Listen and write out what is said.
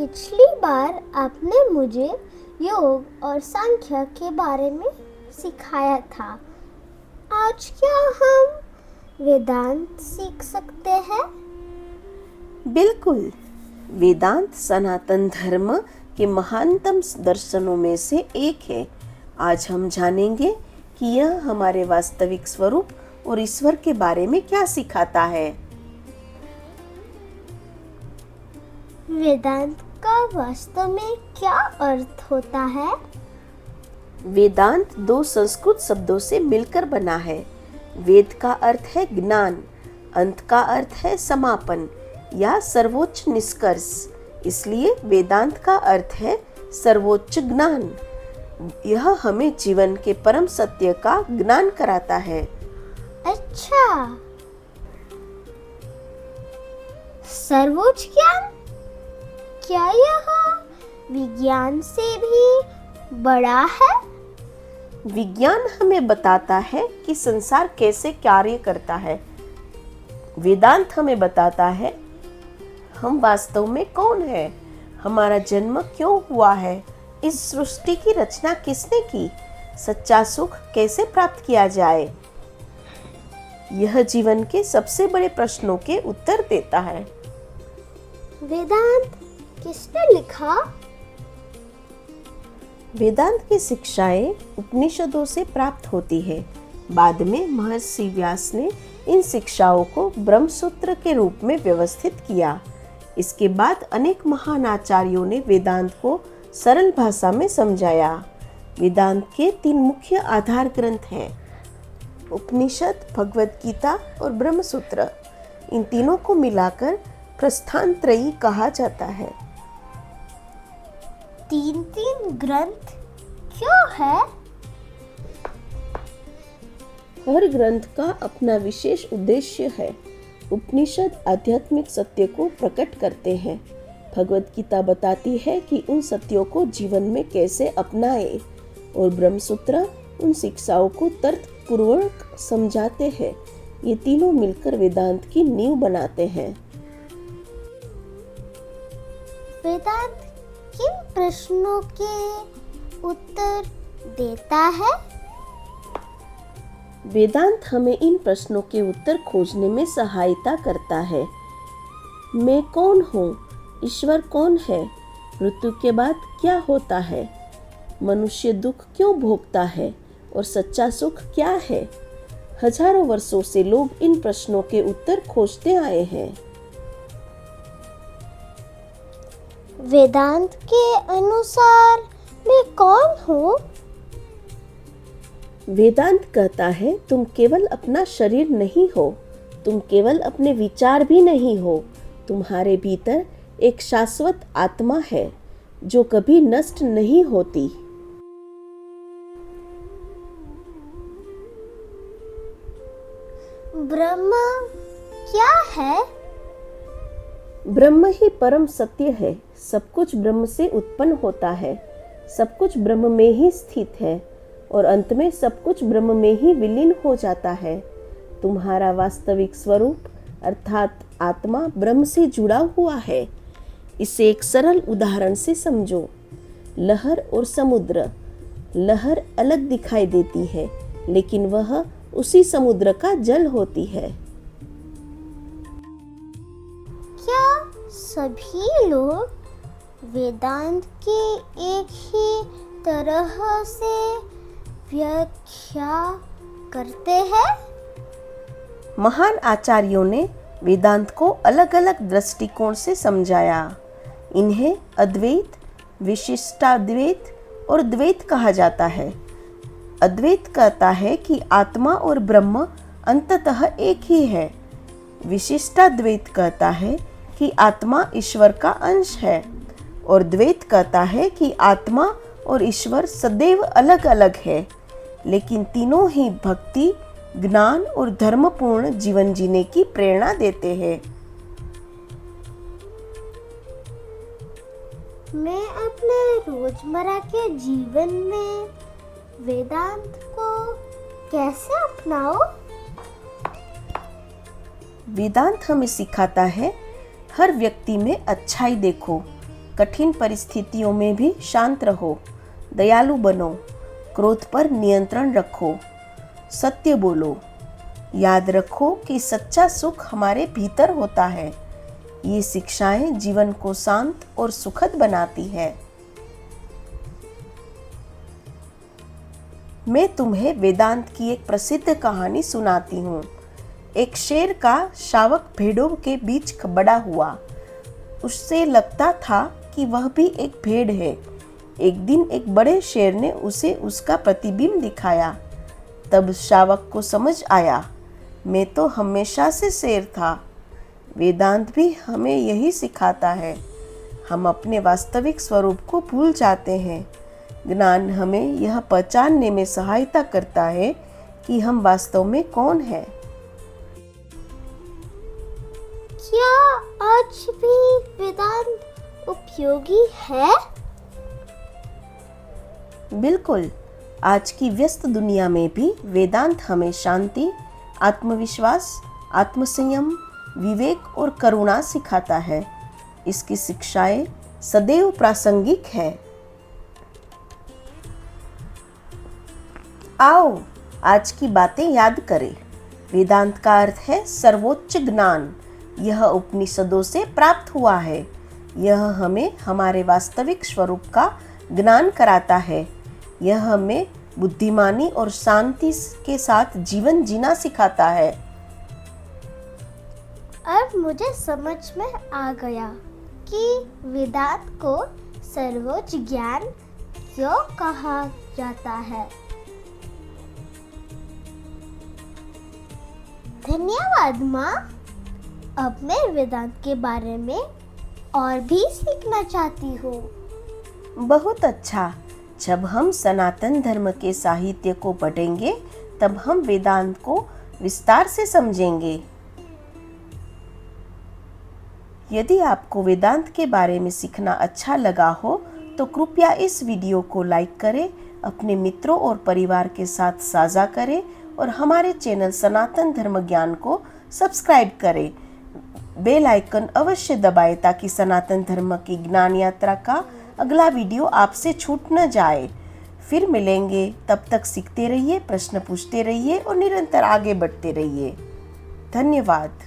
पिछली बार आपने मुझे योग और सांख्य के बारे में सिखाया था। आज क्या हम वेदांत सीख सकते हैं? बिल्कुल। वेदांत सनातन धर्म के महानतम दर्शनों में से एक है। आज हम जानेंगे कि यह हमारे वास्तविक स्वरूप और ईश्वर के बारे में क्या सिखाता है। वेदांत का वास्तव में क्या अर्थ होता है? वेदांत दो संस्कृत शब्दों से मिलकर बना है। वेद का अर्थ है ज्ञान, अंत का अर्थ है समापन या सर्वोच्च निष्कर्ष। इसलिए वेदांत का अर्थ है सर्वोच्च ज्ञान। यह हमें जीवन के परम सत्य का ज्ञान कराता है। अच्छा, सर्वोच्च ज्ञान? क्या यह विज्ञान से भी बड़ा है? विज्ञान हमें बताता है कि संसार कैसे कार्य करता है। वेदांत हमें बताता है हम वास्तव में कौन है, हमारा जन्म क्यों हुआ है, इस सृष्टि की रचना किसने की, सच्चा सुख कैसे प्राप्त किया जाए। यह जीवन के सबसे बड़े प्रश्नों के उत्तर देता है। वेदांत किसने लिखा? वेदांत की शिक्षाएं उपनिषदों से प्राप्त होती है। बाद में महर्षि व्यास ने इन शिक्षाओं को ब्रह्मसूत्र के रूप में व्यवस्थित किया। इसके बाद अनेक महान आचार्यों ने वेदांत को सरल भाषा में समझाया। वेदांत के 3 मुख्य आधार ग्रंथ हैं, उपनिषद, भगवद गीता और ब्रह्मसूत्र। इन तीनों को मिलाकर प्रस्थान त्रयी कहा जाता है। 3 ग्रंथ क्यों है? हर ग्रंथ का अपना विशेष उद्देश्य है। उपनिषद आध्यात्मिक सत्य को प्रकट करते हैं। भगवद गीता बताती है कि उन सत्यों को जीवन में कैसे अपनाएं, और ब्रह्मसूत्र उन शिक्षाओं को तर्कपूर्वक समझाते हैं। ये तीनों मिलकर वेदांत की नींव बनाते हैं। वेदांत किन प्रश्नों के उत्तर देता है? वेदांत हमें इन प्रश्नों के उत्तर खोजने में सहायता करता है। मैं कौन हूँ? ईश्वर कौन है? मृत्यु के बाद क्या होता है? मनुष्य दुख क्यों भोगता है? और सच्चा सुख क्या है? हजारों वर्षों से लोग इन प्रश्नों के उत्तर खोजते आए हैं। वेदांत के अनुसार मैं कौन हूँ? वेदांत कहता है तुम केवल अपना शरीर नहीं हो, तुम केवल अपने विचार भी नहीं हो। तुम्हारे भीतर एक शाश्वत आत्मा है जो कभी नष्ट नहीं होती। ब्रह्म क्या है? ब्रह्म ही परम सत्य है। सब कुछ ब्रह्म से उत्पन्न होता है। सब कुछ ब्रह्म में ही स्थित है और अंत में सब कुछ ब्रह्म में ही विलीन हो जाता है। तुम्हारा वास्तविक स्वरूप अर्थात आत्मा ब्रह्म से जुड़ा हुआ है। इसे एक सरल उदाहरण से समझो। लहर और समुद्र। लहर अलग दिखाई देती है, लेकिन वह उसी समुद्र का जल होती है। क्या सभी लोग वेदांत की एक ही तरह से व्याख्या करते हैं? महान आचार्यों ने वेदांत को अलग अलग दृष्टिकोण से समझाया। इन्हें अद्वैत, विशिष्टाद्वैत और द्वैत कहा जाता है। अद्वैत कहता है कि आत्मा और ब्रह्म अंततः एक ही है। विशिष्टाद्वैत कहता है कि आत्मा ईश्वर का अंश है, और द्वैत कहता है कि आत्मा और ईश्वर सदैव अलग अलग है, लेकिन तीनों ही भक्ति, ज्ञान और धर्मपूर्ण जीवन जीने की प्रेरणा देते हैं। मैं अपने रोजमर्रा के जीवन में वेदांत को कैसे अपनाऊं? वेदांत हमें सिखाता है हर व्यक्ति में अच्छाई देखो, कठिन परिस्थितियों में भी शांत रहो, दयालु बनो, क्रोध पर नियंत्रण रखो, सत्य बोलो। याद रखो कि सच्चा सुख हमारे भीतर होता है। ये शिक्षाएं जीवन को शांत और सुखद बनाती है। मैं तुम्हें वेदांत की एक प्रसिद्ध कहानी सुनाती हूँ। एक शेर का शावक भेड़ों के बीच बड़ा हुआ। उससे लगता था कि वह भी एक भेड़ है। एक दिन एक बड़े शेर ने उसे उसका प्रतिबिंब दिखाया। तब शावक को समझ आया, मैं तो हमेशा से शेर था। वेदांत भी हमें यही सिखाता है। हम अपने वास्तविक स्वरूप को भूल जाते हैं। ज्ञान हमें यह पहचानने में सहायता करता है कि हम वास्तव में कौन हैं। क्या आज भी वेदांत उपयोगी है? बिल्कुल, आज की व्यस्त दुनिया में भी वेदांत हमें शांति, आत्मविश्वास, आत्मसंयम, विवेक और करुणा सिखाता है। इसकी शिक्षाएं सदैव प्रासंगिक है। आओ आज की बातें याद करें। वेदांत का अर्थ है सर्वोच्च ज्ञान। यह उपनिषदों से प्राप्त हुआ है। यह हमें हमारे वास्तविक स्वरूप का ज्ञान कराता है। यह हमें बुद्धिमानी और शांति के साथ जीवन जीना सिखाता है। अब मुझे समझ में आ गया कि वेदांत को सर्वोच्च ज्ञान क्यों कहा जाता है। धन्यवाद माँ। अब मैं वेदांत के बारे में और भी सीखना चाहती हूँ। बहुत अच्छा। जब हम सनातन धर्म के साहित्य को पढ़ेंगे तब हम वेदांत को विस्तार से समझेंगे। यदि आपको वेदांत के बारे में सीखना अच्छा लगा हो तो कृपया इस वीडियो को लाइक करें, अपने मित्रों और परिवार के साथ साझा करें और हमारे चैनल सनातन धर्म ज्ञान को सब्सक्राइब करें। बेल आइकन अवश्य दबाएं ताकि सनातन धर्म की ज्ञान यात्रा का अगला वीडियो आपसे छूट न जाए। फिर मिलेंगे, तब तक सीखते रहिए, प्रश्न पूछते रहिए और निरंतर आगे बढ़ते रहिए। धन्यवाद।